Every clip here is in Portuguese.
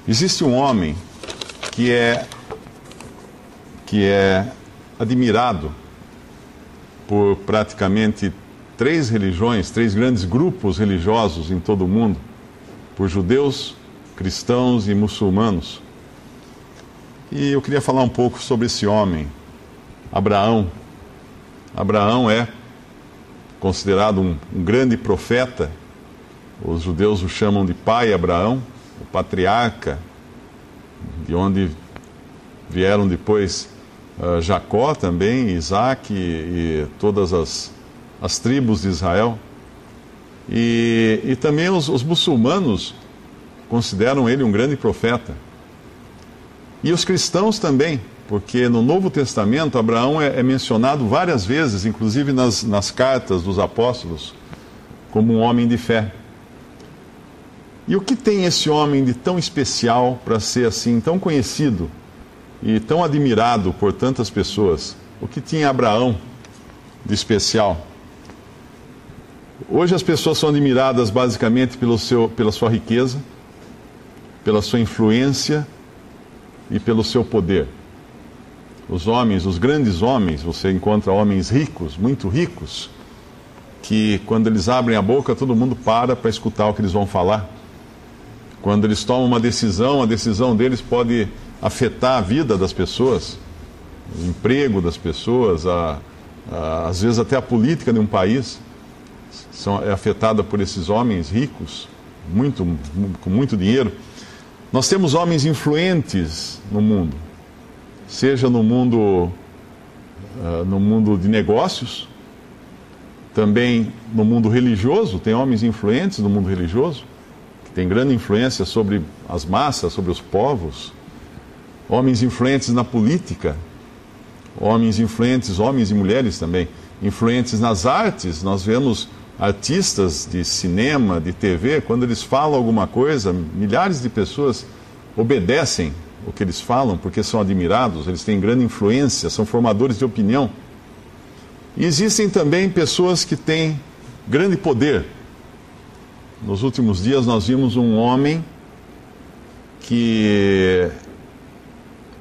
Existe um homem que é admirado por praticamente três religiões, três grandes grupos religiosos em todo o mundo, por judeus, cristãos e muçulmanos. E eu queria falar um pouco sobre esse homem, Abraão. Abraão é considerado um grande profeta. Os judeus o chamam de pai Abraão, o patriarca, de onde vieram depois Jacó também, Isaac e todas as tribos de Israel. E também os muçulmanos consideram ele um grande profeta. E os cristãos também, porque no Novo Testamento Abraão é mencionado várias vezes, inclusive nas cartas dos apóstolos, como um homem de fé. E o que tem esse homem de tão especial para ser assim, tão conhecido e tão admirado por tantas pessoas? O que tinha Abraão de especial? Hoje as pessoas são admiradas basicamente pela sua riqueza, pela sua influência e pelo seu poder. Os homens, os grandes homens, você encontra homens ricos, muito ricos, que quando eles abrem a boca todo mundo para escutar o que eles vão falar. Quando eles tomam uma decisão, a decisão deles pode afetar a vida das pessoas, o emprego das pessoas, às vezes até a política de um país é afetada por esses homens ricos, com muito dinheiro. Nós temos homens influentes no mundo, seja no mundo de negócios, também no mundo religioso. Tem homens influentes no mundo religioso, que tem grande influência sobre as massas, sobre os povos. Homens influentes na política, homens influentes, homens e mulheres também, influentes nas artes. Nós vemos artistas de cinema, de TV, quando eles falam alguma coisa, milhares de pessoas obedecem o que eles falam, porque são admirados, eles têm grande influência, são formadores de opinião. E existem também pessoas que têm grande poder. Nos últimos dias nós vimos um homem que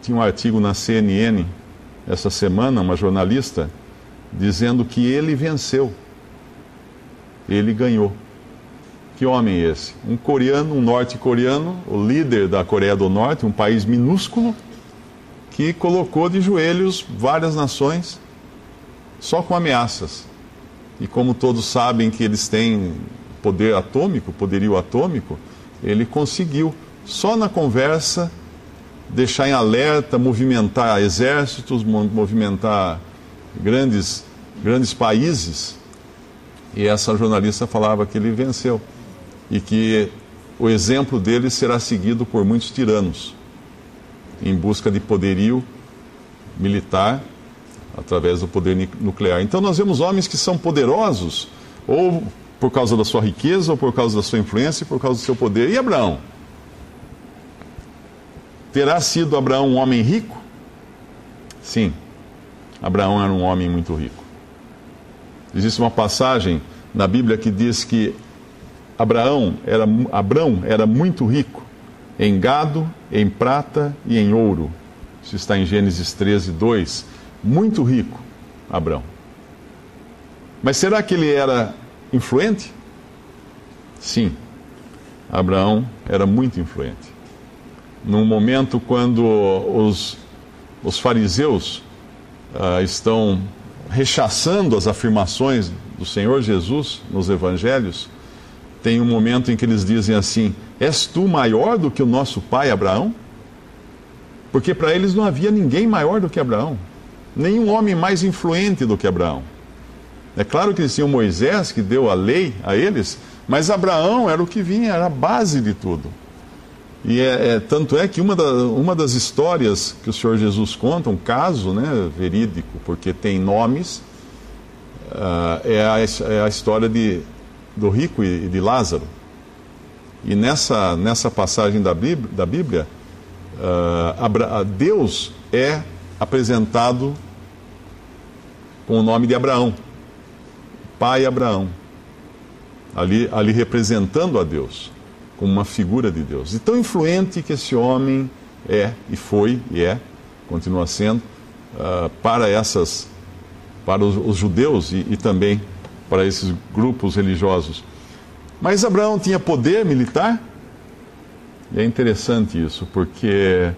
tinha um artigo na CNN essa semana, uma jornalista, dizendo que ele venceu. Ele ganhou. Que homem é esse? Um coreano, um norte-coreano, o líder da Coreia do Norte, um país minúsculo, que colocou de joelhos várias nações só com ameaças. E como todos sabem que eles têm poder atômico, poderio atômico, ele conseguiu, só na conversa, deixar em alerta, movimentar exércitos, movimentar grandes países. E essa jornalista falava que ele venceu e que o exemplo dele será seguido por muitos tiranos em busca de poderio militar através do poder nuclear. Então nós vemos homens que são poderosos, ou por causa da sua riqueza, ou por causa da sua influência, e por causa do seu poder. E Abraão? Terá sido Abraão um homem rico? Sim, Abraão era um homem muito rico. Existe uma passagem na Bíblia que diz que Abrão era muito rico em gado, em prata e em ouro. Isso está em Gênesis 13:2. Muito rico, Abrão. Mas será que ele era influente? Sim, Abraão era muito influente. Num momento quando os fariseus estão rechaçando as afirmações do Senhor Jesus nos evangelhos, tem um momento em que eles dizem assim: és tu maior do que o nosso pai Abraão? Porque para eles não havia ninguém maior do que Abraão, nenhum homem mais influente do que Abraão. É claro que eles tinham Moisés, que deu a lei a eles, mas Abraão era o que vinha, era a base de tudo. E tanto é que uma das histórias que o Senhor Jesus conta, um caso, né, verídico, porque tem nomes, é a história do rico e de Lázaro. E nessa passagem da Bíblia, Deus é apresentado com o nome de Abraão, pai Abraão, ali representando a Deus, como uma figura de Deus. E tão influente que esse homem é, e foi, e é, continua sendo, para os judeus e também para esses grupos religiosos. Mas Abraão tinha poder militar? E é interessante isso, porque,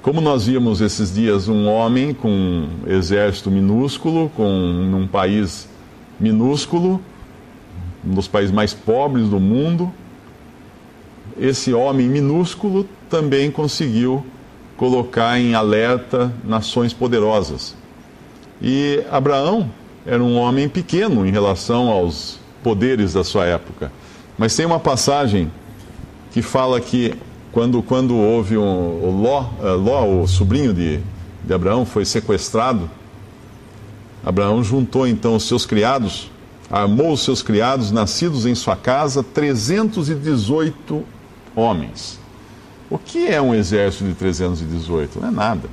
como nós vimos esses dias, um homem com um exército minúsculo, num país minúsculo, um dos países mais pobres do mundo, esse homem minúsculo também conseguiu colocar em alerta nações poderosas. E Abraão era um homem pequeno em relação aos poderes da sua época. Mas tem uma passagem que fala que quando houve Ló, o sobrinho de Abraão, foi sequestrado, Abraão juntou então os seus criados, armou os seus criados, nascidos em sua casa, 318 homens. O que é um exército de 318? Não é nada.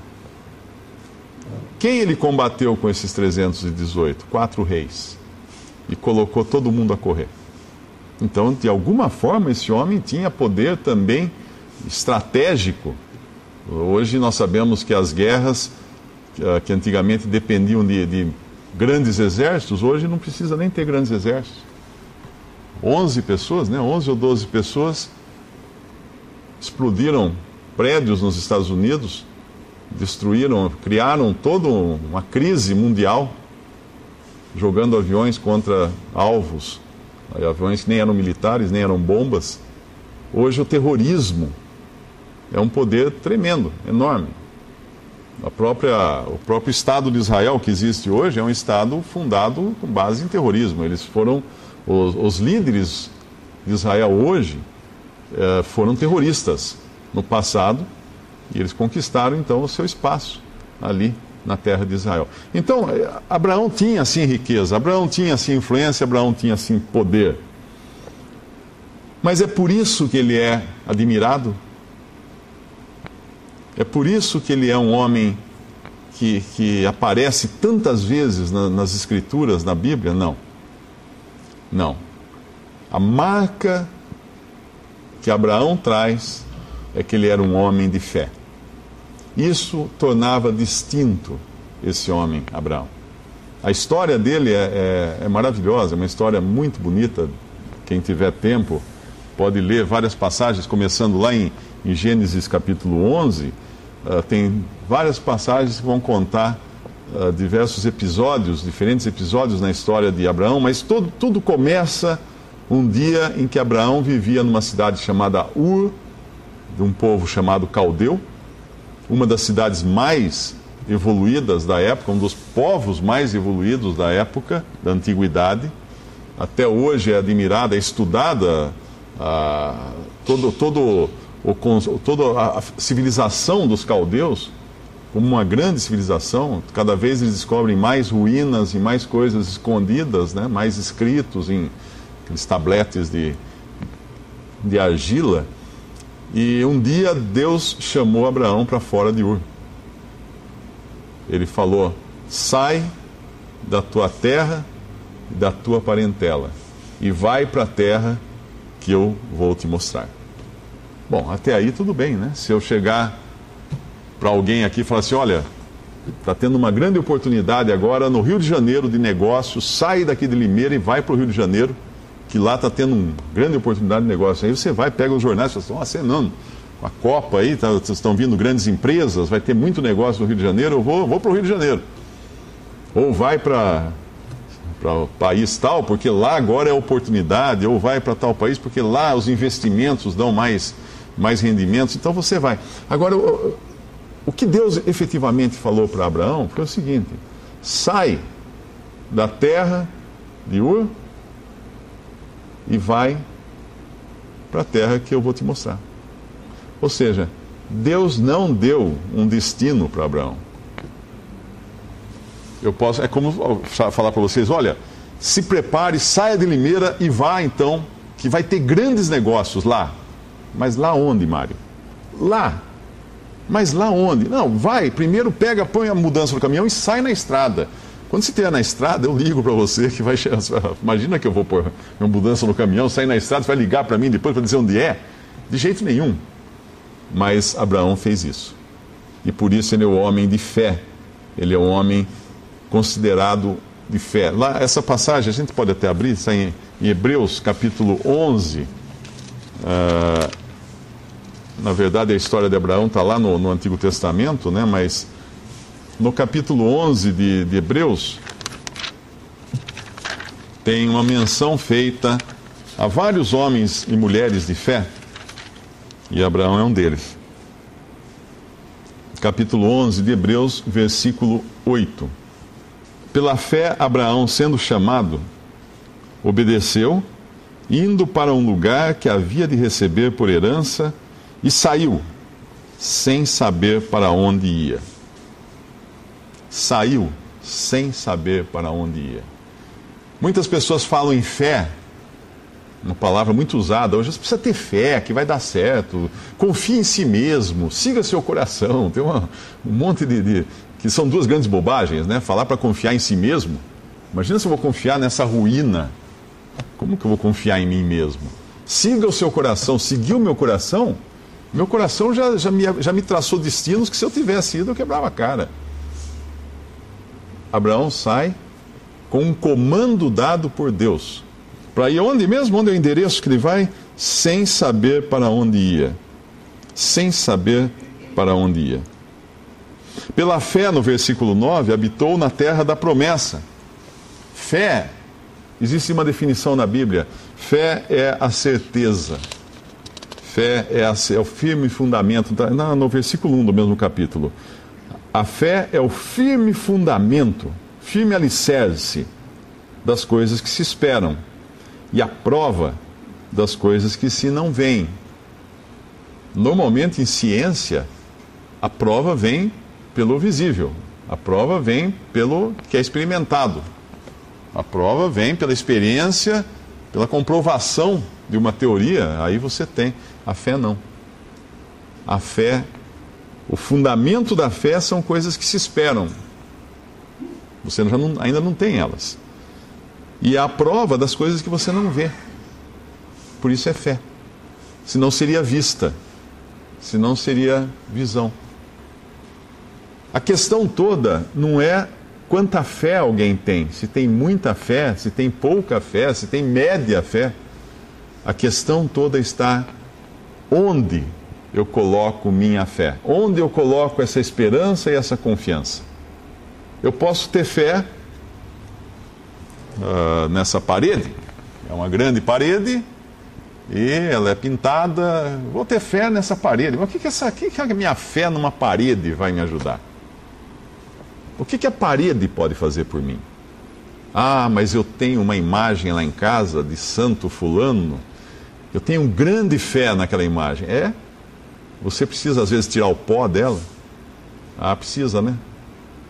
Quem ele combateu com esses 318? 4 reis. E colocou todo mundo a correr. Então, de alguma forma, esse homem tinha poder também estratégico. Hoje nós sabemos que as guerras, que antigamente dependiam de grandes exércitos, hoje não precisa nem ter grandes exércitos. 11 pessoas, 11 ou 12 pessoas explodiram prédios nos Estados Unidos, criaram toda uma crise mundial, jogando aviões contra alvos, aviões que nem eram militares, nem eram bombas. Hoje o terrorismo é um poder tremendo, enorme. O próprio Estado de Israel que existe hoje é um Estado fundado com base em terrorismo. Eles foram, os líderes de Israel hoje foram terroristas no passado, e eles conquistaram então o seu espaço ali na terra de Israel. Então, Abraão tinha assim riqueza, Abraão tinha assim influência, Abraão tinha assim poder. Mas é por isso que ele é admirado? É por isso que ele é um homem que aparece tantas vezes nas Escrituras, na Bíblia? Não. Não. A marca que Abraão traz é que ele era um homem de fé. Isso tornava distinto esse homem, Abraão. A história dele é maravilhosa, é uma história muito bonita. Quem tiver tempo pode ler várias passagens, começando lá em Gênesis capítulo 11. Tem várias passagens que vão contar diversos episódios, diferentes episódios na história de Abraão, mas tudo começa um dia em que Abraão vivia numa cidade chamada Ur, de um povo chamado Caldeu, uma das cidades mais evoluídas da época, um dos povos mais evoluídos da época, da antiguidade. Até hoje é admirada, é estudada toda a civilização dos caldeus como uma grande civilização. Cada vez eles descobrem mais ruínas e mais coisas escondidas, mais escritos em aqueles tabletes de argila. E um dia Deus chamou Abraão para fora de Ur. Ele falou: sai da tua terra e da tua parentela e vai para a terra que eu vou te mostrar. Bom, até aí tudo bem, né? Se eu chegar para alguém aqui e falar assim: olha, está tendo uma grande oportunidade agora no Rio de Janeiro de negócio, sai daqui de Limeira e vai para o Rio de Janeiro, que lá está tendo uma grande oportunidade de negócio. Aí você vai, pega os jornais e fala assim: não, com a Copa aí, estão vindo grandes empresas, vai ter muito negócio no Rio de Janeiro, eu vou para o Rio de Janeiro. Ou vai para o país tal, porque lá agora é oportunidade, ou vai para tal país, porque lá os investimentos dão mais rendimentos, então você vai. Agora, o que Deus efetivamente falou para Abraão foi o seguinte: sai da terra de Ur e vai para a terra que eu vou te mostrar. Ou seja, Deus não deu um destino para Abraão. É como falar para vocês: olha, se prepare, saia de Limeira e vá então, que vai ter grandes negócios lá. Mas lá onde, Mário? Lá. Mas lá onde? Não, vai, primeiro põe a mudança no caminhão e sai na estrada. Quando você estiver na estrada, eu ligo para você que vai chegar. Imagina que eu vou pôr uma mudança no caminhão, sair na estrada, você vai ligar para mim depois para dizer onde é? De jeito nenhum. Mas Abraão fez isso. E por isso ele é o homem de fé. Ele é um homem considerado de fé. Lá, essa passagem, a gente pode até abrir, está em Hebreus capítulo 11. Na verdade, a história de Abraão está lá no Antigo Testamento, né? Mas no capítulo 11 de Hebreus, tem uma menção feita a vários homens e mulheres de fé, e Abraão é um deles. Capítulo 11 de Hebreus, versículo 8. Pela fé, Abraão, sendo chamado, obedeceu, indo para um lugar que havia de receber por herança, e saiu, sem saber para onde ia. Saiu, sem saber para onde ia. Muitas pessoas falam em fé, uma palavra muito usada hoje. Você precisa ter fé, que vai dar certo. Confie em si mesmo, siga seu coração. Tem um monte que são duas grandes bobagens, né? Falar para confiar em si mesmo. Imagina se eu vou confiar nessa ruína. Como que eu vou confiar em mim mesmo? Siga o seu coração. Seguir o meu coração já me traçou destinos que, se eu tivesse ido, eu quebrava a cara. Abraão sai com um comando dado por Deus. Para ir onde mesmo? Onde é o endereço que ele vai? Sem saber para onde ia. Sem saber para onde ia. Pela fé, no versículo 9, habitou na terra da promessa. Fé, existe uma definição na Bíblia. Fé é a certeza. Fé é o firme fundamento. No versículo 1 do mesmo capítulo. A fé é o firme fundamento, firme alicerce das coisas que se esperam e a prova das coisas que se não veem. Normalmente, em ciência, a prova vem pelo visível, a prova vem pelo que é experimentado, a prova vem pela experiência, pela comprovação de uma teoria. Aí você tem. A fé não. A fé, o fundamento da fé são coisas que se esperam. Você ainda não tem elas. E é a prova das coisas que você não vê. Por isso é fé. Senão seria vista. Senão seria visão. A questão toda não é quanta fé alguém tem. Se tem muita fé, se tem pouca fé, se tem média fé. A questão toda está onde eu coloco minha fé. Onde eu coloco essa esperança e essa confiança. Eu posso ter fé nessa parede. É uma grande parede e ela é pintada. Vou ter fé nessa parede. Mas o que a minha fé numa parede vai me ajudar? O que a parede pode fazer por mim? Ah, mas eu tenho uma imagem lá em casa de santo fulano. Eu tenho grande fé naquela imagem. É? Você precisa às vezes tirar o pó dela? Ah, precisa, né?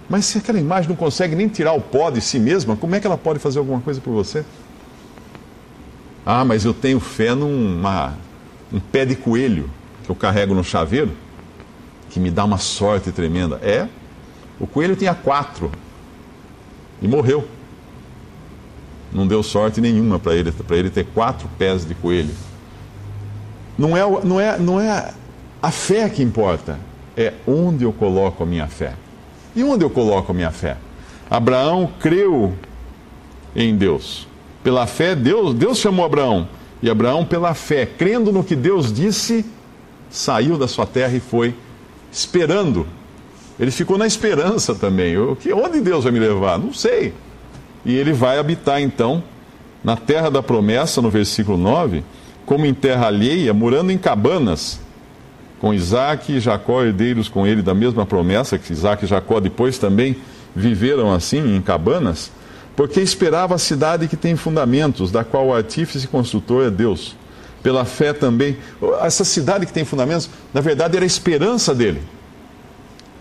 Mas se aquela imagem não consegue nem tirar o pó de si mesma, como é que ela pode fazer alguma coisa por você? Ah, mas eu tenho fé num pé de coelho que eu carrego no chaveiro, que me dá uma sorte tremenda. É? O coelho tinha 4 e morreu. Não deu sorte nenhuma para ele ter 4 pés de coelho. Não é a fé que importa, é onde eu coloco a minha fé. E onde eu coloco a minha fé? Abraão creu em Deus. Pela fé, Deus chamou Abraão. E Abraão, pela fé, crendo no que Deus disse, saiu da sua terra e foi esperando. Ele ficou na esperança também. Onde Deus vai me levar? Não sei. E ele vai habitar então na terra da promessa, no versículo 9, como em terra alheia, morando em cabanas, com Isaac e Jacó, herdeiros com ele da mesma promessa, que Isaac e Jacó depois também viveram assim, em cabanas, porque esperava a cidade que tem fundamentos, da qual o artífice e construtor é Deus. Pela fé também, essa cidade que tem fundamentos, na verdade era a esperança dele.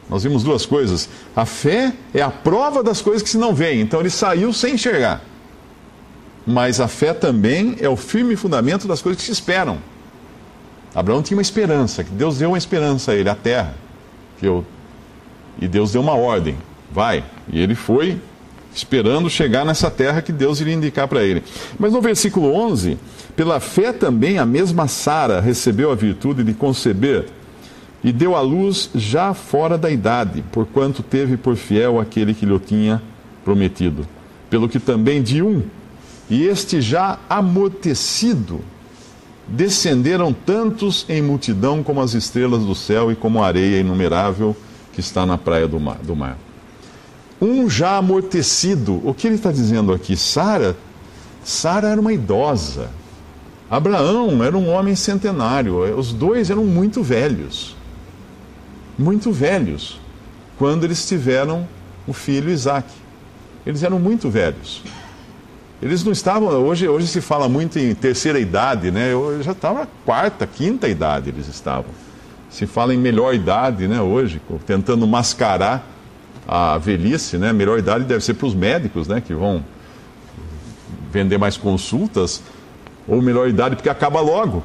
Nós vimos duas coisas. A fé é a prova das coisas que se não veem. Então ele saiu sem enxergar. Mas a fé também é o firme fundamento das coisas que se esperam. Abraão tinha uma esperança, que Deus deu uma esperança a ele, a terra. E Deus deu uma ordem, vai. E ele foi esperando chegar nessa terra que Deus iria indicar para ele. Mas no versículo 11, pela fé também a mesma Sara recebeu a virtude de conceber e deu à luz já fora da idade, porquanto teve por fiel aquele que lhe tinha prometido. Pelo que também de um, e este já amortecido, descenderam tantos em multidão como as estrelas do céu e como a areia inumerável que está na praia do mar. Um já amortecido. O que ele está dizendo aqui? Sara era uma idosa. Abraão era um homem centenário. Os dois eram muito velhos. Muito velhos. Quando eles tiveram o filho Isaac. Eles eram muito velhos. Eles não estavam... Hoje se fala muito em terceira idade, né? Eu já estava na quarta, quinta idade eles estavam. Se fala em melhor idade, né? Hoje, tentando mascarar a velhice, né? Melhor idade deve ser para os médicos, né? Que vão vender mais consultas. Ou melhor idade porque acaba logo.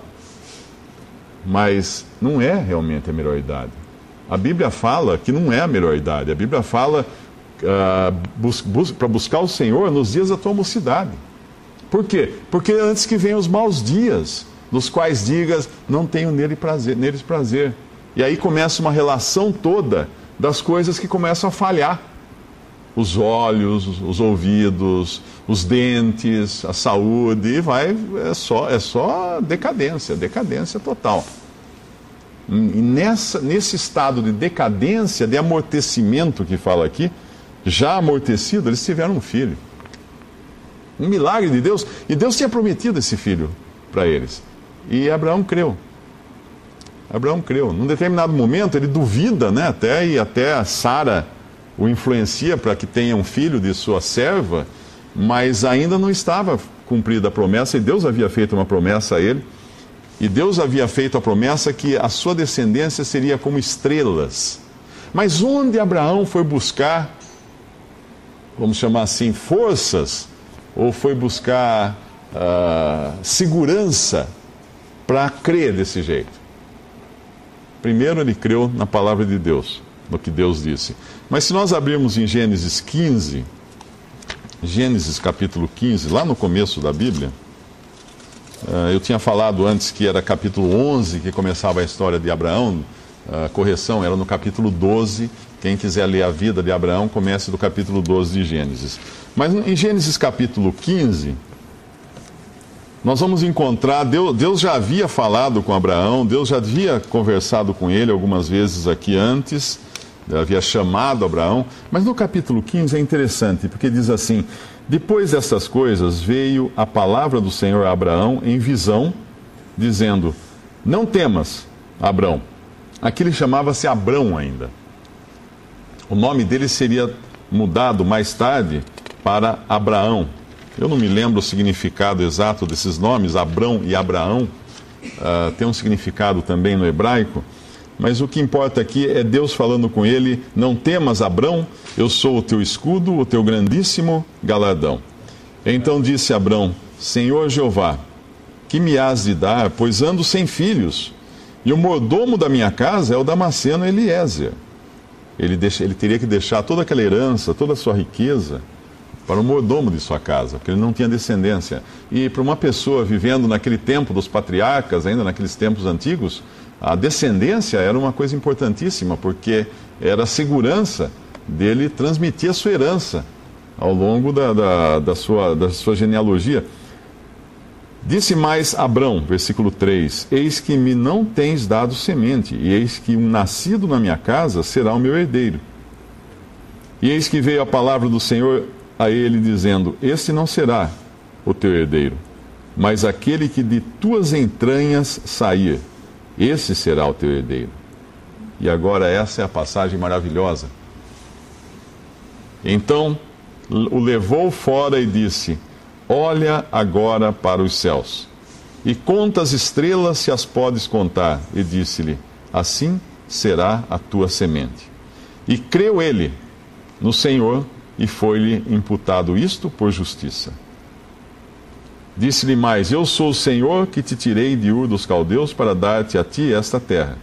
Mas não é realmente a melhor idade. A Bíblia fala que não é a melhor idade. A Bíblia fala para buscar o Senhor nos dias da tua mocidade. Por quê? Porque antes que venham os maus dias, nos quais digas, não tenho neles prazer. E aí começa uma relação toda das coisas que começam a falhar. Os olhos, os ouvidos, os dentes, a saúde, e é só decadência total. E nesse estado de decadência, de amortecimento que fala aqui, já amortecido, eles tiveram um filho. Um milagre de Deus. E Deus tinha prometido esse filho para eles. E Abraão creu. Abraão creu. Num determinado momento, ele duvida, né? Até a Sara o influencia para que tenha um filho de sua serva, mas ainda não estava cumprida a promessa, e Deus havia feito uma promessa a ele. E Deus havia feito a promessa que a sua descendência seria como estrelas. Mas onde Abraão foi buscar, vamos chamar assim, forças, ou foi buscar segurança para crer desse jeito? Primeiro ele creu na palavra de Deus, no que Deus disse. Mas se nós abrirmos em Gênesis 15, Gênesis capítulo 15, lá no começo da Bíblia, eu tinha falado antes que era capítulo 11 que começava a história de Abraão. Correção, era no capítulo 12. Quem quiser ler a vida de Abraão, comece do capítulo 12 de Gênesis. Mas em Gênesis capítulo 15, nós vamos encontrar, Deus já havia falado com Abraão, Deus já havia conversado com ele algumas vezes aqui antes, havia chamado Abraão, mas no capítulo 15 é interessante, porque diz assim: depois dessas coisas veio a palavra do Senhor a Abraão em visão, dizendo: não temas, Abrão. Aqui ele chamava-se Abrão ainda. O nome dele seria mudado mais tarde para Abraão. Eu não me lembro o significado exato desses nomes, Abrão e Abraão. Tem um significado também no hebraico. Mas o que importa aqui é Deus falando com ele: não temas, Abrão, eu sou o teu escudo, o teu grandíssimo galardão. Então disse Abrão: Senhor Jeová, que me has de dar, pois ando sem filhos, e o mordomo da minha casa é o Damasceno Eliezer. Ele teria que deixar toda aquela herança, toda a sua riqueza, para o mordomo de sua casa, porque ele não tinha descendência. E para uma pessoa vivendo naquele tempo dos patriarcas, ainda naqueles tempos antigos, a descendência era uma coisa importantíssima, porque era a segurança dele transmitir a sua herança ao longo da sua genealogia. Disse mais Abrão, versículo 3, eis que me não tens dado semente, e eis que um nascido na minha casa será o meu herdeiro. E eis que veio a palavra do Senhor a ele, dizendo: este não será o teu herdeiro, mas aquele que de tuas entranhas sair, esse será o teu herdeiro. E agora essa é a passagem maravilhosa. Então o levou fora e disse: olha agora para os céus, e conta as estrelas se as podes contar. E disse-lhe: assim será a tua semente. E creu ele no Senhor, e foi-lhe imputado isto por justiça. Disse-lhe mais: eu sou o Senhor que te tirei de Ur dos Caldeus para dar-te a ti esta terra,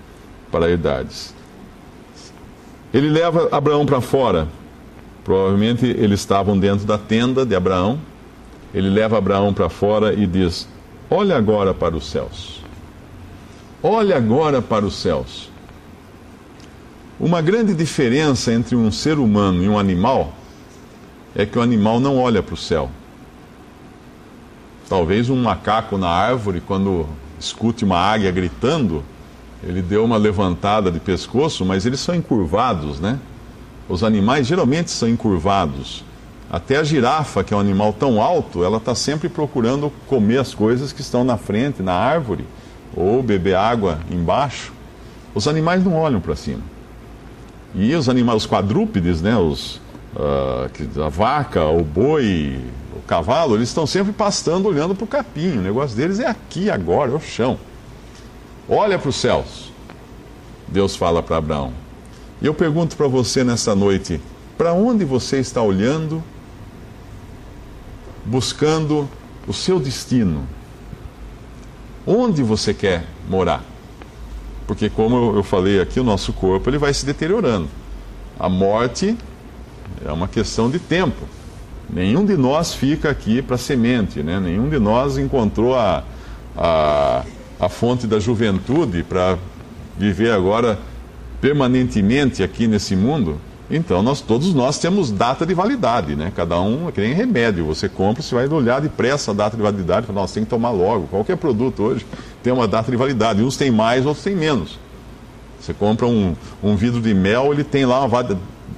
para herdares. Ele leva Abraão para fora, Provavelmente eles estavam dentro da tenda de Abraão. Ele leva Abraão para fora e diz: olha agora para os céus. Olha agora para os céus. Uma grande diferença entre um ser humano e um animal é que o animal não olha para o céu. Talvez um macaco na árvore, quando escute uma águia gritando, ele deu uma levantada de pescoço, mas eles são encurvados, né? Os animais geralmente são encurvados. Até a girafa, que é um animal tão alto, ela está sempre procurando comer as coisas que estão na frente, na árvore, ou beber água embaixo. Os animais não olham para cima. E os animais, os quadrúpedes, né, a vaca, o boi, o cavalo, eles estão sempre pastando, olhando para o capim. O negócio deles é aqui, agora, é o chão. Olha para os céus, Deus fala para Abraão. E eu pergunto para você nessa noite, para onde você está olhando, buscando o seu destino? Onde você quer morar? Porque, como eu falei aqui, o nosso corpo ele vai se deteriorando. A morte é uma questão de tempo. Nenhum de nós fica aqui para semente, né? Nenhum de nós encontrou a fonte da juventude para viver agora permanentemente aqui nesse mundo. Então, todos nós temos data de validade, né? Cada um é que nem remédio. Você compra, você vai olhar depressa a data de validade e fala: nossa, tem que tomar logo. Qualquer produto hoje tem uma data de validade. Uns têm mais, outros têm menos. Você compra um vidro de mel, ele tem lá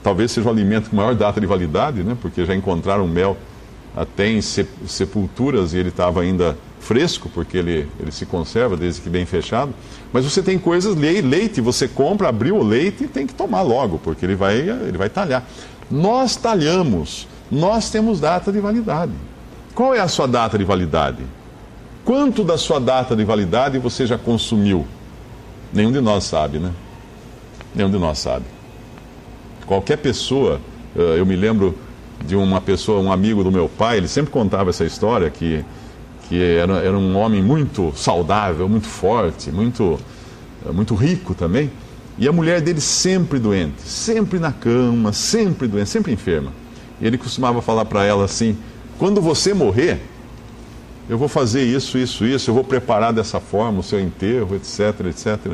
talvez seja o alimento com maior data de validade, né? Porque já encontraram mel até em sepulturas e ele estava ainda fresco, porque ele se conserva desde que bem fechado. Mas você tem coisas, leite, você compra, abriu o leite e tem que tomar logo, porque ele vai talhar. Nós talhamos, nós temos data de validade. Qual é a sua data de validade? Quanto da sua data de validade você já consumiu? Nenhum de nós sabe, né? Nenhum de nós sabe. Qualquer pessoa, eu me lembro de uma pessoa, um amigo do meu pai, ele sempre contava essa história, que era um homem muito saudável, muito forte, muito rico também. E a mulher dele sempre doente, sempre na cama, sempre doente, sempre enferma. E ele costumava falar para ela assim: quando você morrer, eu vou fazer isso, eu vou preparar dessa forma o seu enterro, etc, etc.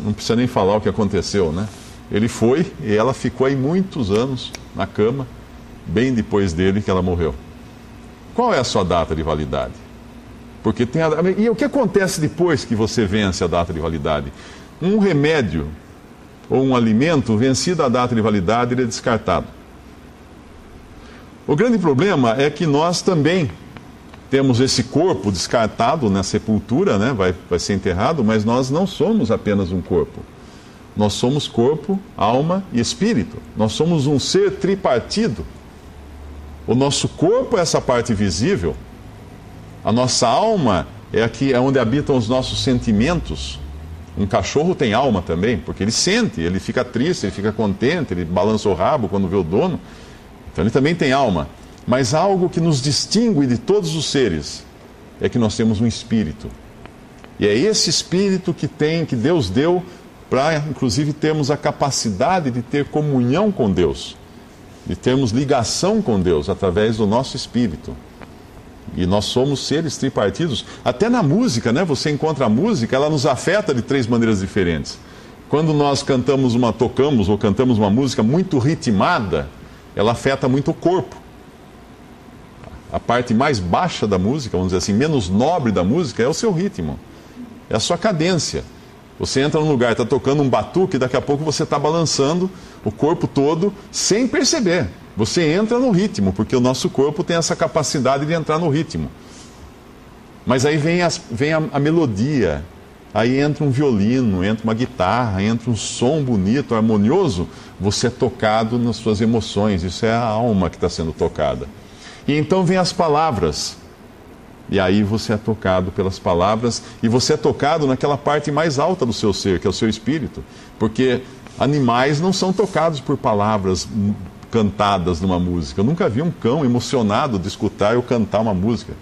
Não precisa nem falar o que aconteceu, né? Ele foi e ela ficou aí muitos anos na cama, bem depois dele que ela morreu. Qual é a sua data de validade? Porque e o que acontece depois que você vence a data de validade? Um remédio ou um alimento vencido a data de validade, ele é descartado. O grande problema é que nós também temos esse corpo descartado na sepultura, né? Vai ser enterrado, mas nós não somos apenas um corpo. Nós somos corpo, alma e espírito. Nós somos um ser tripartido. O nosso corpo é essa parte visível. A nossa alma é onde habitam os nossos sentimentos. Um cachorro tem alma também, porque ele sente, ele fica triste, ele fica contente, ele balança o rabo quando vê o dono. Então ele também tem alma. Mas algo que nos distingue de todos os seres é que nós temos um espírito. E é esse espírito que Deus deu para, inclusive, termos a capacidade de ter comunhão com Deus, de termos ligação com Deus através do nosso espírito. E nós somos seres tripartidos. Até na música, né? Você encontra a música, ela nos afeta de 3 maneiras diferentes. Quando nós tocamos ou cantamos uma música muito ritmada, ela afeta muito o corpo. A parte mais baixa da música, vamos dizer assim, menos nobre da música, é o seu ritmo, é a sua cadência. Você entra num lugar, está tocando um batuque, daqui a pouco você está balançando o corpo todo sem perceber. Você entra no ritmo, porque o nosso corpo tem essa capacidade de entrar no ritmo. Mas aí vem a melodia, aí entra um violino, entra uma guitarra, entra um som bonito, harmonioso, você é tocado nas suas emoções, isso é a alma que está sendo tocada. E então vem as palavras. E aí você é tocado pelas palavras, e você é tocado naquela parte mais alta do seu ser, que é o seu espírito. Porque animais não são tocados por palavras cantadas numa música. Eu nunca vi um cão emocionado de escutar eu cantar uma música.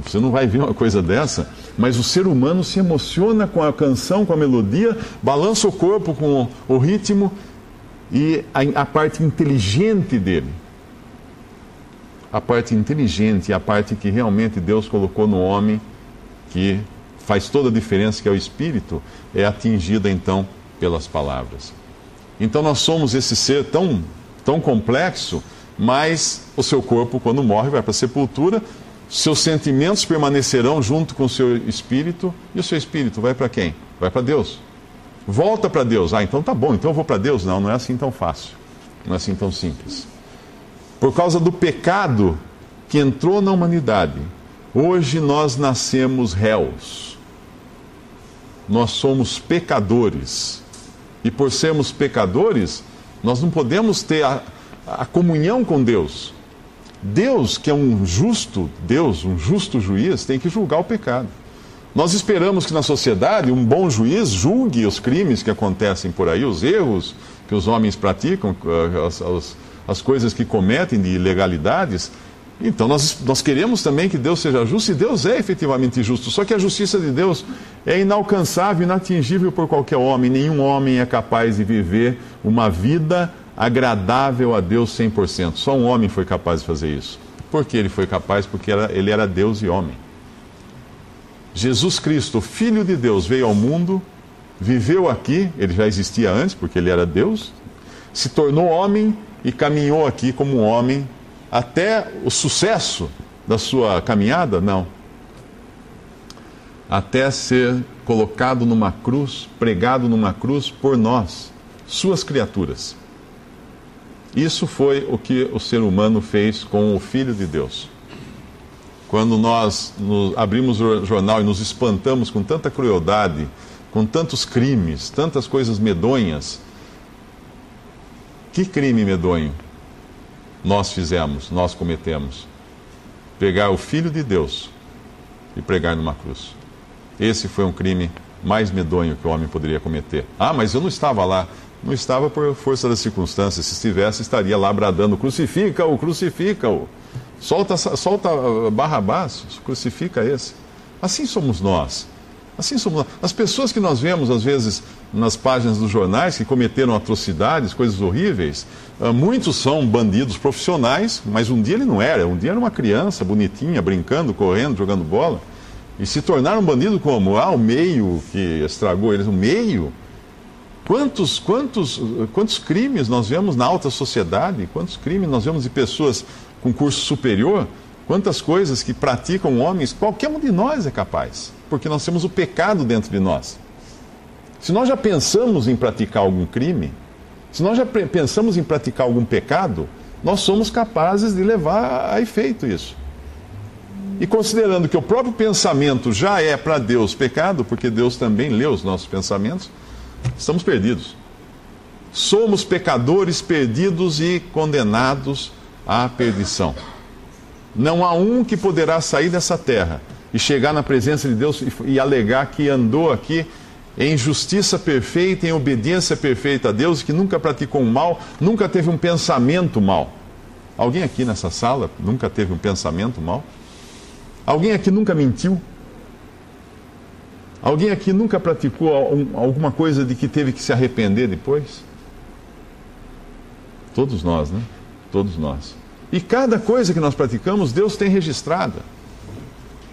Você não vai ver uma coisa dessa, mas o ser humano se emociona com a canção, com a melodia, balança o corpo com o ritmo, e a parte inteligente dele. A parte inteligente, a parte que realmente Deus colocou no homem, que faz toda a diferença, que é o espírito, é atingida então pelas palavras. Então nós somos esse ser tão complexo, mas o seu corpo, quando morre, vai para a sepultura, seus sentimentos permanecerão junto com o seu espírito, e o seu espírito vai para quem? Vai para Deus. Volta para Deus. Ah, então tá bom, então eu vou para Deus. Não é assim tão fácil, não é assim tão simples. Por causa do pecado que entrou na humanidade, hoje nós nascemos réus. Nós somos pecadores. E por sermos pecadores, nós não podemos ter a comunhão com Deus. Deus, que é um justo Deus, um justo juiz, tem que julgar o pecado. Nós esperamos que na sociedade um bom juiz julgue os crimes que acontecem por aí, os erros que os homens praticam, as coisas que cometem de ilegalidades. Então nós queremos também que Deus seja justo, e Deus é efetivamente justo. Só que a justiça de Deus é inalcançável, inatingível por qualquer homem. Nenhum homem é capaz de viver uma vida agradável a Deus 100%. Só um homem foi capaz de fazer isso. Por que ele foi capaz? Porque ele era Deus e homem. Jesus Cristo, Filho de Deus, veio ao mundo, viveu aqui, ele já existia antes, porque ele era Deus, se tornou homem e caminhou aqui como um homem até o sucesso da sua caminhada? Não. Até ser colocado numa cruz, pregado numa cruz por nós, suas criaturas. Isso foi o que o ser humano fez com o Filho de Deus. Quando nós abrimos o jornal e nos espantamos com tanta crueldade, com tantos crimes, tantas coisas medonhas, que crime medonho nós fizemos, nós cometemos? Pegar o Filho de Deus e pregar numa cruz. Esse foi um crime mais medonho que o homem poderia cometer. Ah, mas eu não estava lá. Não estava por força das circunstâncias. Se estivesse, estaria lá bradando: crucifica-o, crucifica-o. Solta Barrabás, crucifica esse. Assim somos nós. Assim somos nós. As pessoas que nós vemos, às vezes, nas páginas dos jornais, que cometeram atrocidades, coisas horríveis, muitos são bandidos profissionais, mas um dia ele não era. Um dia era uma criança bonitinha, brincando, correndo, jogando bola. E se tornaram bandido como? O meio que estragou eles. O meio? Quantos crimes nós vemos na alta sociedade? Quantos crimes nós vemos de pessoas com curso superior? Quantas coisas que praticam homens? Qualquer um de nós é capaz, porque nós temos o pecado dentro de nós. Se nós já pensamos em praticar algum crime, se nós já pensamos em praticar algum pecado, nós somos capazes de levar a efeito isso. E considerando que o próprio pensamento já é para Deus pecado, porque Deus também lê os nossos pensamentos, estamos perdidos. Somos pecadores perdidos e condenados à perdição. Não há um que poderá sair dessa terra e chegar na presença de Deus e alegar que andou aqui em justiça perfeita, em obediência perfeita a Deus, que nunca praticou um mal, nunca teve um pensamento mal. Alguém aqui nessa sala nunca teve um pensamento mal? Alguém aqui nunca mentiu? Alguém aqui nunca praticou alguma coisa de que teve que se arrepender depois? Todos nós, né? Todos nós. E cada coisa que nós praticamos, Deus tem registrada.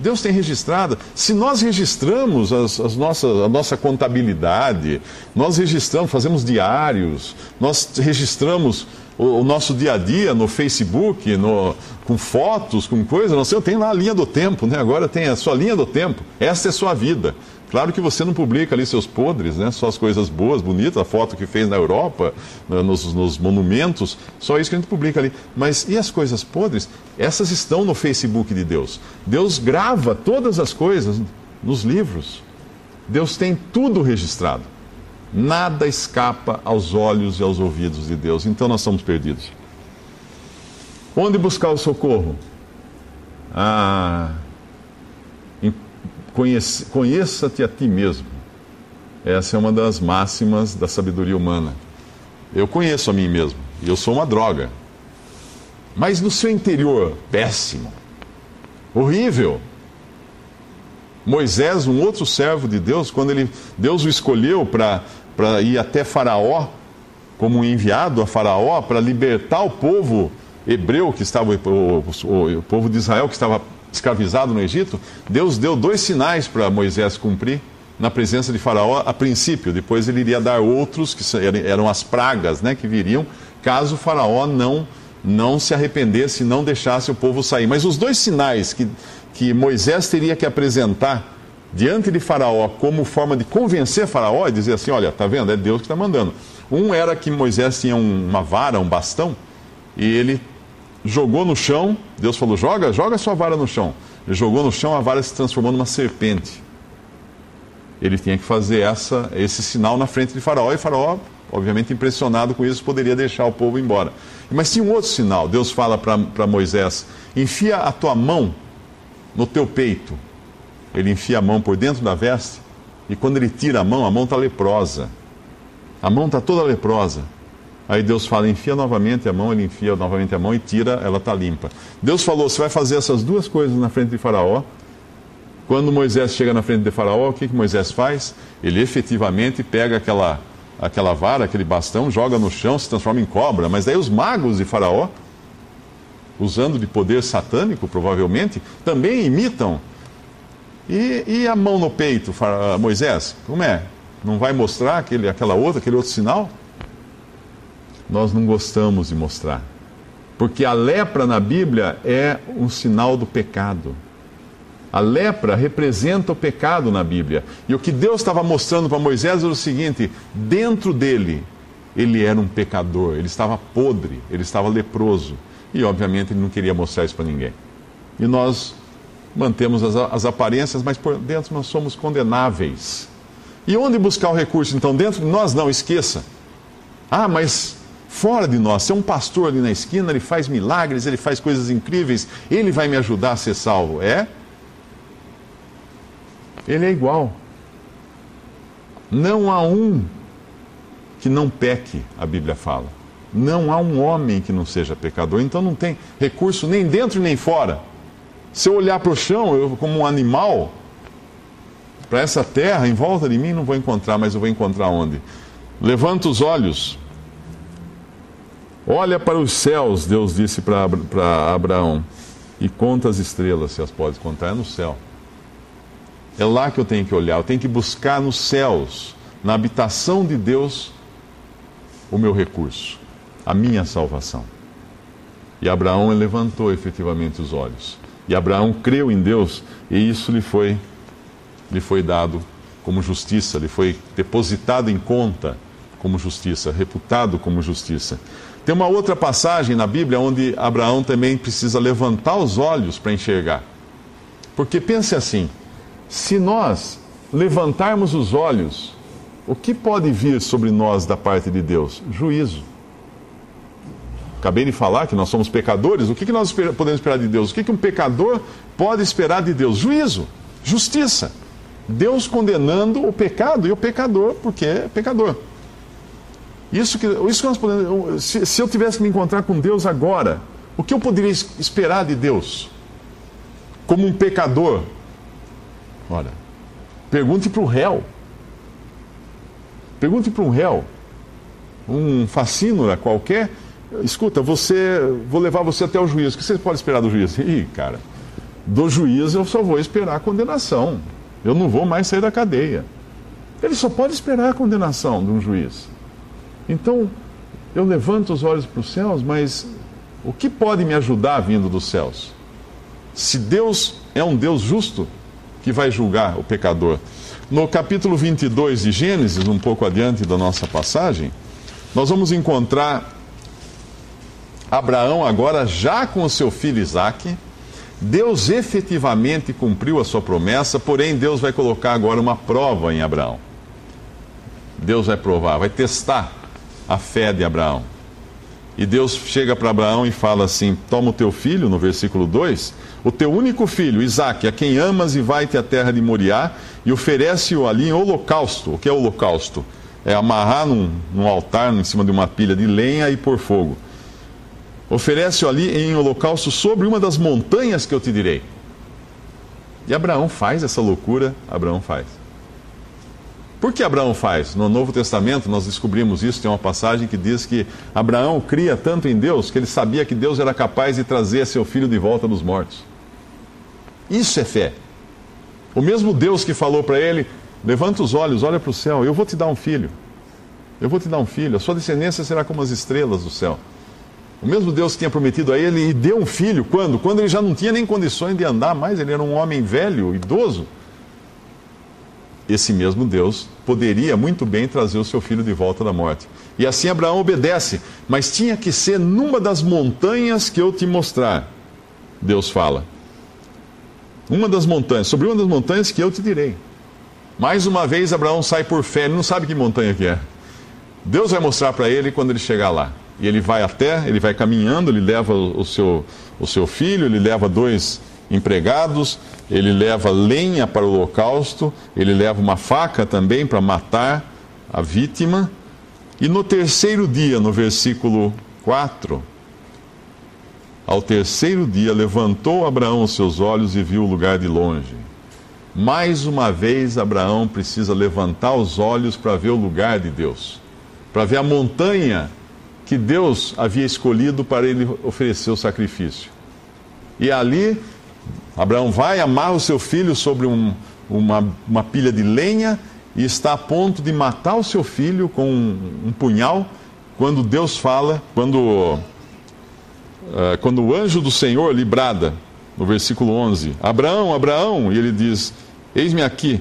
Deus tem registrada. Se nós registramos a nossa contabilidade, nós registramos, fazemos diários, nós registramos o nosso dia a dia no Facebook, com fotos, com coisas, nós tem lá a linha do tempo, né? Agora tem a sua linha do tempo. Essa é a sua vida. Claro que você não publica ali seus podres, né? Só as coisas boas, bonitas, a foto que fez na Europa, nos monumentos, só isso que a gente publica ali. Mas e as coisas podres? Essas estão no Facebook de Deus. Deus grava todas as coisas nos livros. Deus tem tudo registrado. Nada escapa aos olhos e aos ouvidos de Deus. Então nós somos perdidos. Onde buscar o socorro? Conheça-te a ti mesmo. Essa é uma das máximas da sabedoria humana. Eu conheço a mim mesmo, e eu sou uma droga. Mas no seu interior, péssimo, horrível. Moisés, um outro servo de Deus, quando Deus o escolheu para ir até Faraó, como um enviado a Faraó para libertar o povo hebreu que estava, o povo de Israel que estava escravizado no Egito. Deus deu 2 sinais para Moisés cumprir na presença de Faraó a princípio. Depois ele iria dar outros, que eram as pragas, né, que viriam caso Faraó não se arrependesse e não deixasse o povo sair. Mas os 2 sinais que Moisés teria que apresentar diante de Faraó como forma de convencer Faraó e dizer assim: olha, tá vendo? É Deus que está mandando. Um era que Moisés tinha uma vara, um bastão, e ele jogou no chão. Deus falou: joga sua vara no chão. Ele jogou no chão, a vara se transformou numa serpente. Ele tinha que fazer esse sinal na frente de Faraó, e Faraó, obviamente impressionado com isso, poderia deixar o povo embora. Mas tinha um outro sinal. Deus fala para Moisés: enfia a tua mão no teu peito. Ele enfia a mão por dentro da veste, e quando ele tira a mão está leprosa. A mão está toda leprosa. Aí Deus fala: enfia novamente a mão. Ele enfia novamente a mão e tira, ela está limpa. Deus falou: você vai fazer essas 2 coisas na frente de Faraó. Quando Moisés chega na frente de Faraó, o que Moisés faz? Ele efetivamente pega aquela vara, aquele bastão, joga no chão, se transforma em cobra. Mas daí os magos de Faraó, usando de poder satânico, provavelmente, também imitam. E a mão no peito, Moisés, como é? Não vai mostrar aquele outro sinal? Nós não gostamos de mostrar. Porque a lepra na Bíblia é um sinal do pecado. A lepra representa o pecado na Bíblia. E o que Deus estava mostrando para Moisés era o seguinte: dentro dele, ele era um pecador, ele estava podre, ele estava leproso. E obviamente ele não queria mostrar isso para ninguém. E nós mantemos as aparências, mas por dentro nós somos condenáveis. E onde buscar o recurso então? Dentro de nós? Não, esqueça. Ah, mas fora de nós, se é um pastor ali na esquina, ele faz milagres, ele faz coisas incríveis, ele vai me ajudar a ser salvo. Ele é igual. Não há um que não peque, a Bíblia fala. Não há um homem que não seja pecador. Então não tem recurso nem dentro nem fora. Se eu olhar para o chão, eu como um animal, para essa terra, em volta de mim, não vou encontrar, mas eu vou encontrar onde? Levanta os olhos. Olha para os céus, Deus disse para Abraão, e conta as estrelas, se as podes contar, é no céu. É lá que eu tenho que olhar, eu tenho que buscar nos céus, na habitação de Deus, o meu recurso, a minha salvação. E Abraão levantou efetivamente os olhos. E Abraão creu em Deus, e isso lhe foi dado como justiça, lhe foi depositado em conta como justiça, reputado como justiça. Tem uma outra passagem na Bíblia onde Abraão também precisa levantar os olhos para enxergar. Porque pense assim: se nós levantarmos os olhos, o que pode vir sobre nós da parte de Deus? Juízo. Acabei de falar que nós somos pecadores. O que nós podemos esperar de Deus? O que um pecador pode esperar de Deus? Juízo, justiça. Deus condenando o pecado e o pecador, porque é pecador. Isso que nós podemos. Se eu tivesse que me encontrar com Deus agora, o que eu poderia esperar de Deus? Como um pecador? Olha, pergunte para o réu. Pergunte para um réu, um facínora qualquer. Escuta, vou levar você até o juízo. O que você pode esperar do juízo? Ih, cara, do juízo eu só vou esperar a condenação. Eu não vou mais sair da cadeia. Ele só pode esperar a condenação de um juiz. Então, eu levanto os olhos para os céus, mas o que pode me ajudar vindo dos céus? Se Deus é um Deus justo que vai julgar o pecador. No capítulo 22 de Gênesis, um pouco adiante da nossa passagem, nós vamos encontrar Abraão agora já com o seu filho Isaque. Deus efetivamente cumpriu a sua promessa, porém Deus vai colocar agora uma prova em Abraão. Deus vai provar, vai testar a fé de Abraão. E Deus chega para Abraão e fala assim: toma o teu filho, no versículo 2, o teu único filho, Isaque, a quem amas, e vai-te à terra de Moriá, e oferece-o ali em holocausto. O que é holocausto? É amarrar num altar, em cima de uma pilha de lenha e pôr fogo. Oferece-o ali em holocausto sobre uma das montanhas que eu te direi. E Abraão faz essa loucura, Abraão faz. Por que Abraão faz? No Novo Testamento nós descobrimos isso, tem uma passagem que diz que Abraão cria tanto em Deus que ele sabia que Deus era capaz de trazer seu filho de volta dos mortos. Isso é fé. O mesmo Deus que falou para ele, levanta os olhos, olha para o céu, eu vou te dar um filho. Eu vou te dar um filho, a sua descendência será como as estrelas do céu. O mesmo Deus que tinha prometido a ele e deu um filho, quando? Quando ele já não tinha nem condições de andar mais, ele era um homem velho, idoso. Esse mesmo Deus poderia muito bem trazer o seu filho de volta da morte. E assim Abraão obedece, mas tinha que ser numa das montanhas que eu te mostrar. Deus fala. Sobre uma das montanhas que eu te direi. Mais uma vez Abraão sai por fé, ele não sabe que montanha que é. Deus vai mostrar para ele quando ele chegar lá. E ele vai ele vai caminhando, ele leva o seu filho, ele leva 2 empregados, ele leva lenha para o holocausto, ele leva uma faca também para matar a vítima. E no terceiro dia, no versículo 4, ao terceiro dia levantou Abraão os seus olhos e viu o lugar de longe. Mais uma vez Abraão precisa levantar os olhos para ver o lugar de Deus, para ver a montanha que Deus havia escolhido para ele oferecer o sacrifício. E ali Abraão vai, amarra o seu filho sobre uma pilha de lenha e está a ponto de matar o seu filho com um punhal, quando Deus fala, quando o anjo do Senhor lhe brada, no versículo 11, Abraão, Abraão, e ele diz, eis-me aqui.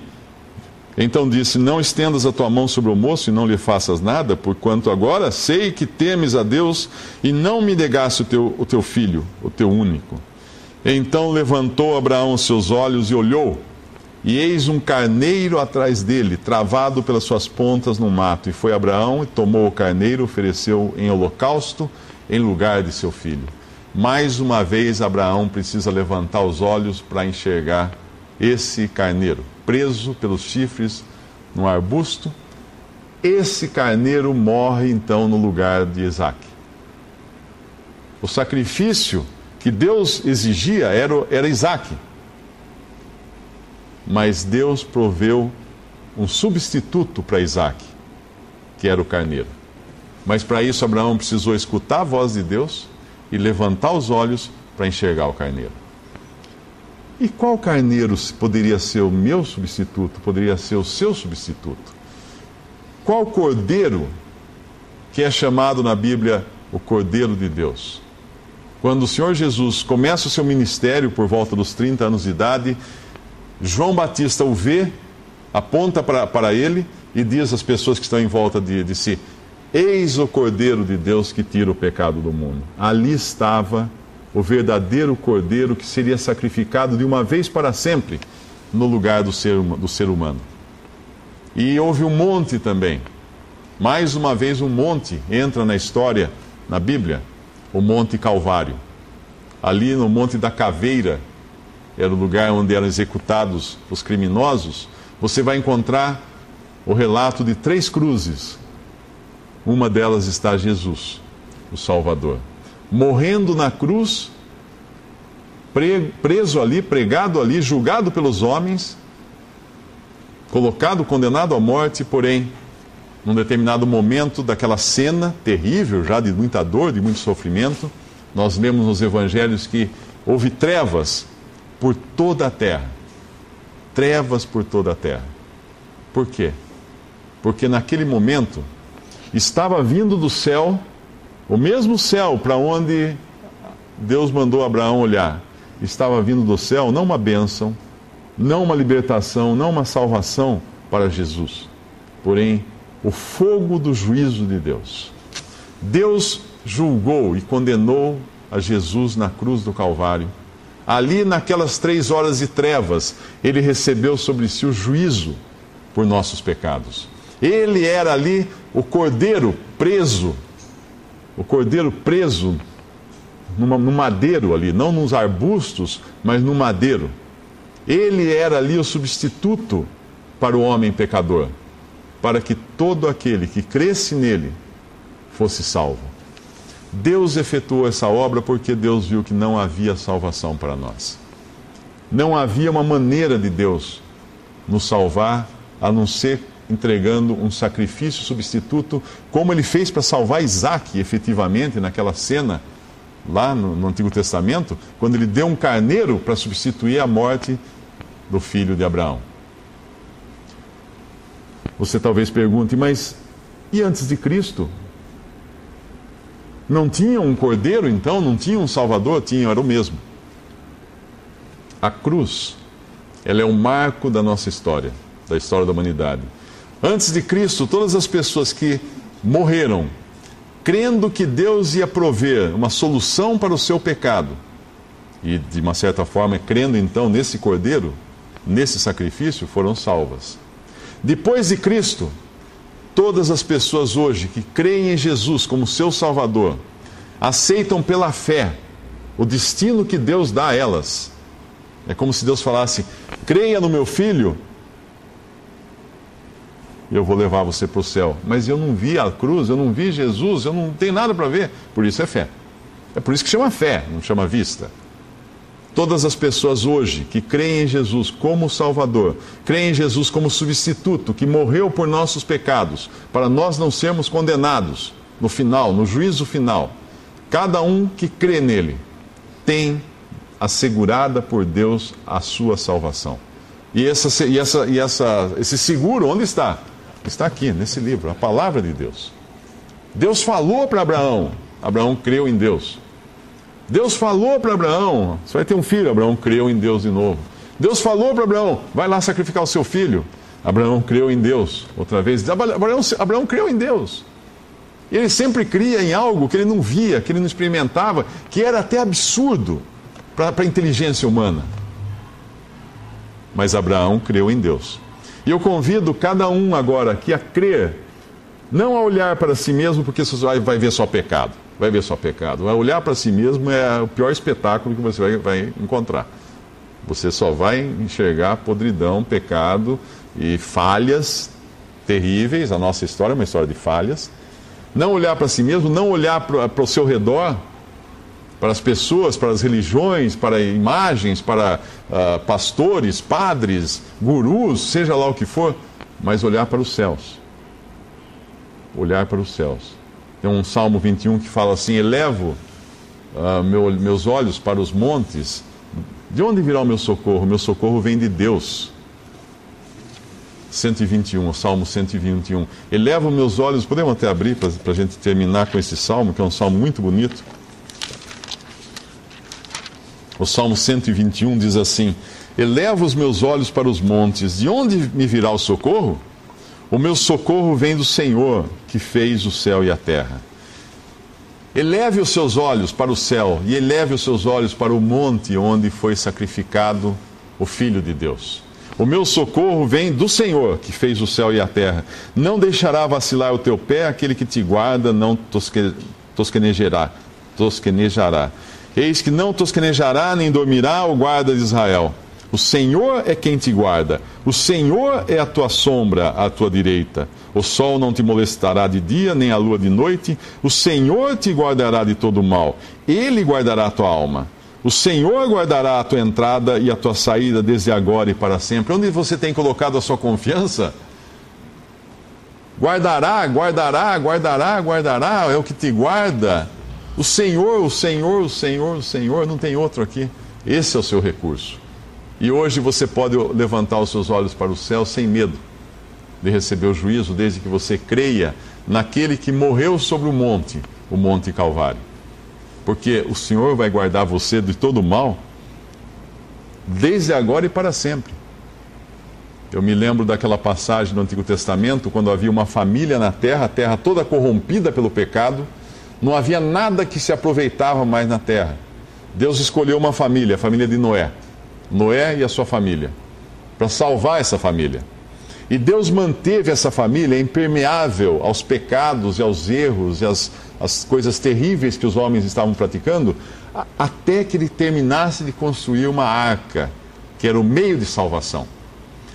Então disse, não estendas a tua mão sobre o moço e não lhe faças nada, porquanto agora sei que temes a Deus e não me negaste o teu filho, o teu único. Então levantou Abraão os seus olhos e olhou, e eis um carneiro atrás dele, travado pelas suas pontas no mato. E foi Abraão e tomou o carneiro, ofereceu em holocausto em lugar de seu filho. Mais uma vez Abraão precisa levantar os olhos para enxergar esse carneiro, preso pelos chifres no arbusto. Esse carneiro morre então no lugar de Isaque. O sacrifício que Deus exigia era Isaque. Mas Deus proveu um substituto para Isaque, que era o carneiro. Mas para isso Abraão precisou escutar a voz de Deus e levantar os olhos para enxergar o carneiro. E qual carneiro poderia ser o meu substituto, poderia ser o seu substituto? Qual cordeiro que é chamado na Bíblia o Cordeiro de Deus? Quando o Senhor Jesus começa o seu ministério por volta dos 30 anos de idade, João Batista o vê, aponta para ele e diz às pessoas que estão em volta de si, eis o Cordeiro de Deus que tira o pecado do mundo. Ali estava o verdadeiro Cordeiro que seria sacrificado de uma vez para sempre no lugar do ser humano. E houve um monte também. Mais uma vez um monte entra na história, na Bíblia, o Monte Calvário. Ali no Monte da Caveira, era o lugar onde eram executados os criminosos, você vai encontrar o relato de 3 cruzes. Uma delas está Jesus, o Salvador, morrendo na cruz, preso ali, pregado ali, julgado pelos homens, colocado, condenado à morte, porém, num determinado momento daquela cena terrível, já de muita dor, de muito sofrimento, nós lemos nos evangelhos que houve trevas por toda a terra. Trevas por toda a terra. Por quê? Porque naquele momento estava vindo do céu, o mesmo céu para onde Deus mandou Abraão olhar, estava vindo do céu não uma bênção, não uma libertação, não uma salvação para Jesus, porém o fogo do juízo de Deus. Deus julgou e condenou a Jesus na cruz do Calvário. Ali, naquelas 3 horas de trevas, ele recebeu sobre si o juízo por nossos pecados. Ele era ali o cordeiro preso no madeiro ali, não nos arbustos, mas no madeiro. Ele era ali o substituto para o homem pecador, para que todo aquele que cresce nele fosse salvo. Deus efetuou essa obra porque Deus viu que não havia salvação para nós. Não havia uma maneira de Deus nos salvar a não ser entregando um sacrifício substituto, como ele fez para salvar Isaac, efetivamente, naquela cena lá no Antigo Testamento, quando ele deu um carneiro para substituir a morte do filho de Abraão. Você talvez pergunte, mas e antes de Cristo? Não tinha um cordeiro, então? Não tinha um salvador? Tinha, era o mesmo. A cruz, ela é um marco da nossa história, da história da humanidade. Antes de Cristo, todas as pessoas que morreram, crendo que Deus ia prover uma solução para o seu pecado, e de uma certa forma, crendo então nesse cordeiro, nesse sacrifício, foram salvas. Depois de Cristo, todas as pessoas hoje que creem em Jesus como seu Salvador, aceitam pela fé o destino que Deus dá a elas. É como se Deus falasse: creia no meu filho, eu vou levar você para o céu. Mas eu não vi a cruz, eu não vi Jesus, eu não tenho nada para ver. Por isso é fé. É por isso que chama fé, não chama vista. Todas as pessoas hoje que creem em Jesus como Salvador, creem em Jesus como substituto, que morreu por nossos pecados, para nós não sermos condenados no final, no juízo final, cada um que crê nele tem assegurada por Deus a sua salvação. E esse seguro, onde está? Está aqui, nesse livro, a palavra de Deus. Deus falou para Abraão, Abraão creu em Deus. Deus falou para Abraão, você vai ter um filho, Abraão creu em Deus de novo. Deus falou para Abraão, vai lá sacrificar o seu filho. Abraão creu em Deus, outra vez. Abraão creu em Deus. E ele sempre cria em algo que ele não via, que ele não experimentava, que era até absurdo para a inteligência humana. Mas Abraão creu em Deus. E eu convido cada um agora aqui a crer, não a olhar para si mesmo, porque você vai ver só pecado. Vai ver só pecado. Olhar para si mesmo é o pior espetáculo que você vai encontrar. Você só vai enxergar podridão, pecado e falhas terríveis. A nossa história é uma história de falhas. Não olhar para si mesmo, não olhar para o seu redor, para as pessoas, para as religiões, para imagens, para pastores, padres, gurus, seja lá o que for, mas olhar para os céus. Olhar para os céus. Tem um Salmo 21 que fala assim: elevo meus olhos para os montes. De onde virá o meu socorro? Meu socorro vem de Deus. 121, o Salmo 121. Elevo meus olhos, podemos até abrir para a gente terminar com esse salmo, que é um salmo muito bonito. O Salmo 121 diz assim: elevo os meus olhos para os montes, de onde me virá o socorro? O meu socorro vem do Senhor, que fez o céu e a terra. Eleve os seus olhos para o céu e eleve os seus olhos para o monte onde foi sacrificado o Filho de Deus. O meu socorro vem do Senhor, que fez o céu e a terra. Não deixará vacilar o teu pé, aquele que te guarda não tosquenejará. Eis que não tosquenejará nem dormirá o guarda de Israel. O Senhor é quem te guarda. O Senhor é a tua sombra à tua direita. O sol não te molestará de dia, nem a lua de noite. O Senhor te guardará de todo mal. Ele guardará a tua alma. O Senhor guardará a tua entrada e a tua saída desde agora e para sempre. Onde você tem colocado a sua confiança? Guardará, guardará, guardará, guardará. É o que te guarda. O Senhor, o Senhor, o Senhor, o Senhor. Não tem outro aqui. Esse é o seu recurso. E hoje você pode levantar os seus olhos para o céu sem medo de receber o juízo, desde que você creia naquele que morreu sobre o Monte Calvário. Porque o Senhor vai guardar você de todo mal, desde agora e para sempre. Eu me lembro daquela passagem no Antigo Testamento, quando havia uma família na terra, a terra toda corrompida pelo pecado, não havia nada que se aproveitava mais na terra. Deus escolheu uma família, a família de Noé. Noé e a sua família, para salvar essa família. E Deus manteve essa família impermeável aos pecados e aos erros e às coisas terríveis que os homens estavam praticando, até que ele terminasse de construir uma arca, que era o meio de salvação.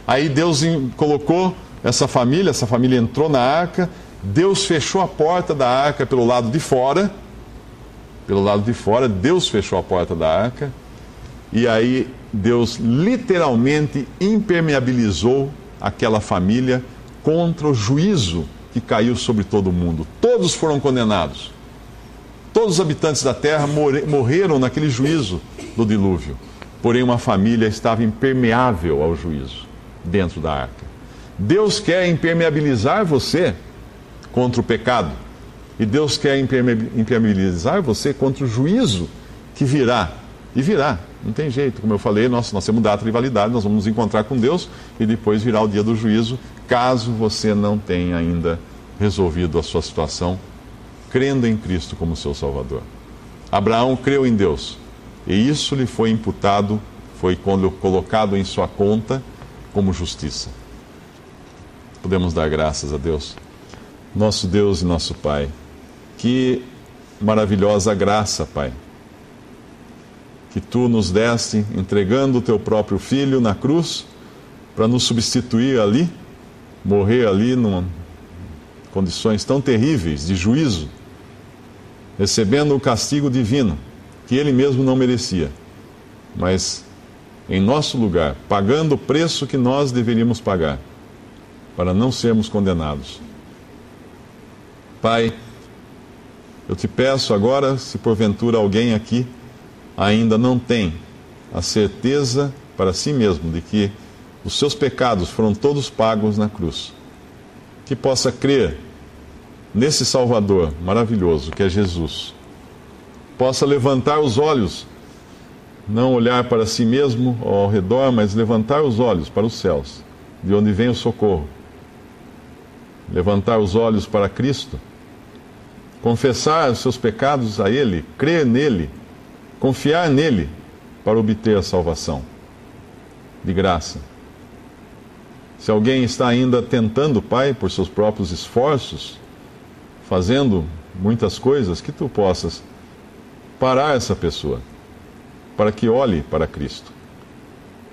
Aí Deus colocou essa família entrou na arca, Deus fechou a porta da arca pelo lado de fora, Deus fechou a porta da arca, e aí Deus literalmente impermeabilizou aquela família contra o juízo que caiu sobre todo o mundo. Todos foram condenados. Todos os habitantes da terra morreram naquele juízo do dilúvio. Porém, uma família estava impermeável ao juízo dentro da arca. Deus quer impermeabilizar você contra o pecado. E Deus quer impermeabilizar você contra o juízo que virá. E virá, não tem jeito. Como eu falei, nós temos data de validade, nós vamos nos encontrar com Deus e depois virá o dia do juízo, caso você não tenha ainda resolvido a sua situação, crendo em Cristo como seu Salvador. Abraão creu em Deus, e isso lhe foi imputado, foi colocado em sua conta como justiça. Podemos dar graças a Deus. Nosso Deus e nosso Pai, que maravilhosa graça, Pai, que Tu nos deste, entregando o Teu próprio Filho na cruz, para nos substituir ali, morrer ali em condições tão terríveis de juízo, recebendo o castigo divino, que Ele mesmo não merecia, mas em nosso lugar, pagando o preço que nós deveríamos pagar, para não sermos condenados. Pai, eu te peço agora, se porventura alguém aqui ainda não tem a certeza para si mesmo de que os seus pecados foram todos pagos na cruz, que possa crer nesse Salvador maravilhoso que é Jesus, possa levantar os olhos, não olhar para si mesmo ou ao redor, mas levantar os olhos para os céus, de onde vem o socorro, levantar os olhos para Cristo, confessar os seus pecados a Ele, crer nele, confiar nele para obter a salvação de graça. Se alguém está ainda tentando, Pai, por seus próprios esforços, fazendo muitas coisas, que Tu possas parar essa pessoa, para que olhe para Cristo,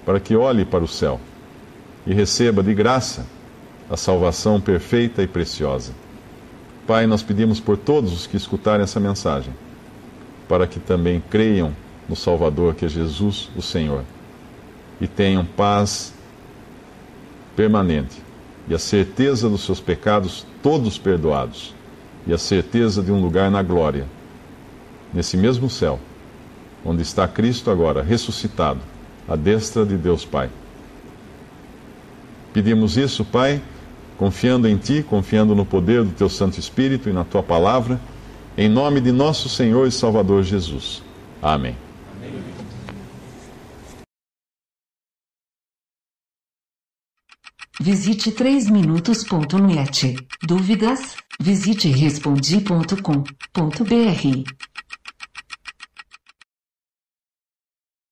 para que olhe para o céu e receba de graça a salvação perfeita e preciosa. Pai, nós pedimos por todos os que escutarem essa mensagem, para que também creiam no Salvador, que é Jesus, o Senhor, e tenham paz permanente e a certeza dos seus pecados todos perdoados e a certeza de um lugar na glória, nesse mesmo céu, onde está Cristo agora, ressuscitado, à destra de Deus Pai. Pedimos isso, Pai, confiando em Ti, confiando no poder do Teu Santo Espírito e na Tua Palavra, em nome de nosso Senhor e Salvador Jesus. Amém. Visite 3minutos.net. Dúvidas? Visite respondi.com.br.